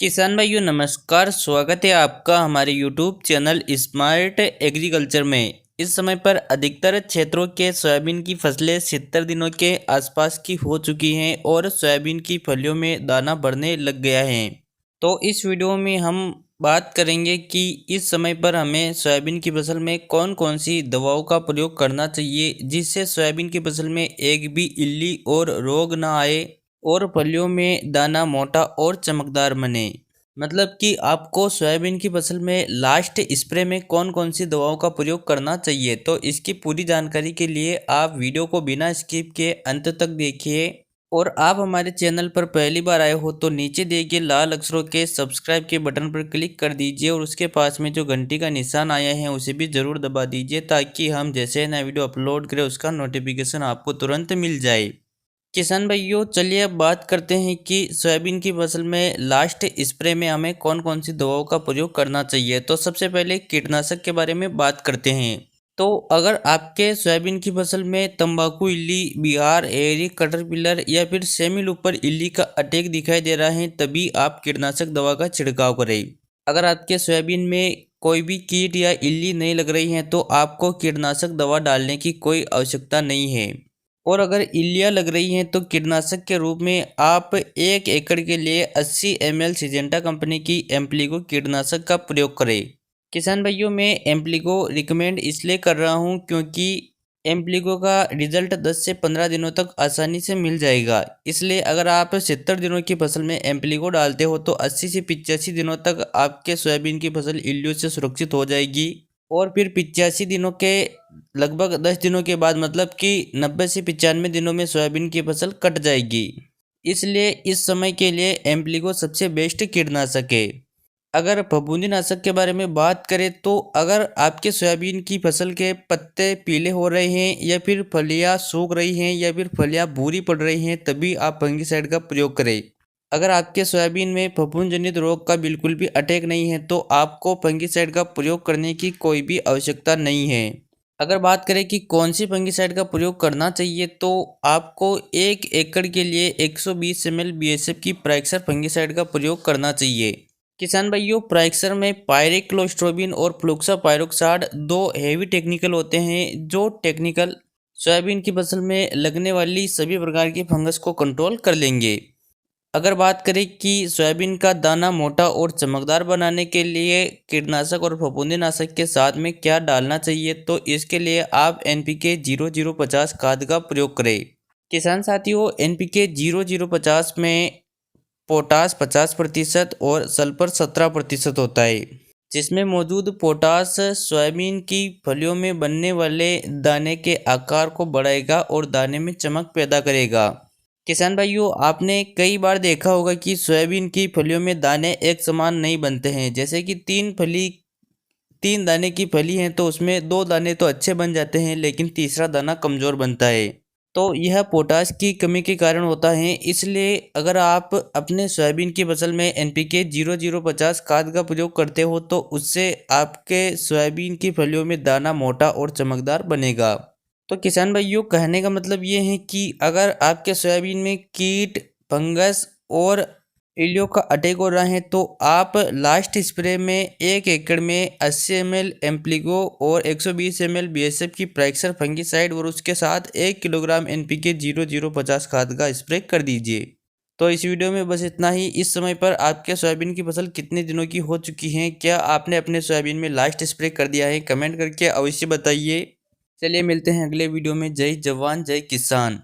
किसान भाइयों नमस्कार। स्वागत है आपका हमारे यूट्यूब चैनल स्मार्ट एग्रीकल्चर में। इस समय पर अधिकतर क्षेत्रों के सोयाबीन की फसलें 70 दिनों के आसपास की हो चुकी हैं और सोयाबीन की फलियों में दाना बढ़ने लग गया है। तो इस वीडियो में हम बात करेंगे कि इस समय पर हमें सोयाबीन की फसल में कौन कौन सी दवाओं का प्रयोग करना चाहिए जिससे सोयाबीन की फसल में एक भी इल्ली और रोग ना आए और फलियों में दाना मोटा और चमकदार बने। मतलब कि आपको सोयाबीन की फसल में लास्ट स्प्रे में कौन कौन सी दवाओं का प्रयोग करना चाहिए। तो इसकी पूरी जानकारी के लिए आप वीडियो को बिना स्किप के अंत तक देखिए। और आप हमारे चैनल पर पहली बार आए हो तो नीचे दिए गए लाल अक्षरों के सब्सक्राइब के बटन पर क्लिक कर दीजिए और उसके पास में जो घंटी का निशान आया है उसे भी ज़रूर दबा दीजिए ताकि हम जैसे नया वीडियो अपलोड करें उसका नोटिफिकेशन आपको तुरंत मिल जाए। किसान भाइयों चलिए अब बात करते हैं कि सोयाबीन की फसल में लास्ट स्प्रे में हमें कौन कौन सी दवाओं का प्रयोग करना चाहिए। तो सबसे पहले कीटनाशक के बारे में बात करते हैं। तो अगर आपके सोयाबीन की फसल में तंबाकू इल्ली, बिहार एरी कटरपिलर या फिर सेमी लूपर इल्ली का अटैक दिखाई दे रहा है तभी आप कीटनाशक दवा का छिड़काव करें। अगर आपके सोयाबीन में कोई भी कीट या इल्ली नहीं लग रही है तो आपको कीटनाशक दवा डालने की कोई आवश्यकता नहीं है। और अगर इल्लियाँ लग रही हैं तो कीटनाशक के रूप में आप 1 एकड़ के लिए 80 ml सिजेंटा कंपनी की एम्प्लीगो कीटनाशक का प्रयोग करें। किसान भाइयों मैं एम्प्लीगो रिकमेंड इसलिए कर रहा हूं क्योंकि एम्प्लीगो का रिजल्ट 10 से 15 दिनों तक आसानी से मिल जाएगा। इसलिए अगर आप 70 दिनों की फसल में एम्प्लीगो डालते हो तो 80 से 85 दिनों तक आपके सोयाबीन की फसल इल्लियों से सुरक्षित हो जाएगी। और फिर 85 दिनों के लगभग 10 दिनों के बाद मतलब कि 90 से 95 दिनों में सोयाबीन की फसल कट जाएगी। इसलिए इस समय के लिए एम्प्लीगो सबसे बेस्ट कीटनाशक है। अगर फफूंदीनाशक के बारे में बात करें तो अगर आपके सोयाबीन की फसल के पत्ते पीले हो रहे हैं या फिर फलियां सूख रही हैं या फिर फलियां भूरी पड़ रही हैं तभी आप फंगिसाइड का प्रयोग करें। अगर आपके सोयाबीन में फफूंद जनित रोग का बिल्कुल भी अटैक नहीं है तो आपको फंगिसाइड का प्रयोग करने की कोई भी आवश्यकता नहीं है। अगर बात करें कि कौन सी फंगिसाइड का प्रयोग करना चाहिए तो आपको 1 एकड़ के लिए 120 ml बीएसएफ की प्राइक्सर फंगिसाइड का प्रयोग करना चाहिए। किसान भाइयों प्राइक्सर में पायरेक्लोस्ट्रोबिन और फ्लुक्सापायरोक्साड दो हेवी टेक्निकल होते हैं जो टेक्निकल सोयाबीन की फसल में लगने वाली सभी प्रकार की फंगस को कंट्रोल कर लेंगे। अगर बात करें कि सोयाबीन का दाना मोटा और चमकदार बनाने के लिए कीटनाशक और फफूंदीनाशक के साथ में क्या डालना चाहिए तो इसके लिए आप NPK 0050 खाद का प्रयोग करें। किसान साथियों NPK 0050 में पोटास 50% और सल्फर 17% होता है जिसमें मौजूद पोटास सोयाबीन की फलियों में बनने वाले दाने के आकार को बढ़ाएगा और दाने में चमक पैदा करेगा। किसान भाइयों आपने कई बार देखा होगा कि सोयाबीन की फलियों में दाने एक समान नहीं बनते हैं। जैसे कि 3 दाने की फली हैं तो उसमें 2 दाने तो अच्छे बन जाते हैं लेकिन तीसरा दाना कमज़ोर बनता है। तो यह पोटाश की कमी के कारण होता है। इसलिए अगर आप अपने सोयाबीन की फसल में NPK 0050 खाद का प्रयोग करते हो तो उससे आपके सोयाबीन की फलियों में दाना मोटा और चमकदार बनेगा। तो किसान भाइयों कहने का मतलब ये है कि अगर आपके सोयाबीन में कीट, फंगस और इल्लियों का अटैक हो रहा है तो आप लास्ट स्प्रे में 1 एकड़ में 80 ml एम्प्लीगो और 120 ml बीएसएफ की प्राइक्सर फंगिसाइड और उसके साथ 1 किलोग्राम NPK 0050 खाद का स्प्रे कर दीजिए। तो इस वीडियो में बस इतना ही। इस समय पर आपके सोयाबीन की फसल कितने दिनों की हो चुकी है, क्या आपने अपने सोयाबीन में लास्ट स्प्रे कर दिया है, कमेंट करके अवश्य बताइए। चलिए मिलते हैं अगले वीडियो में। जय जवान जय किसान।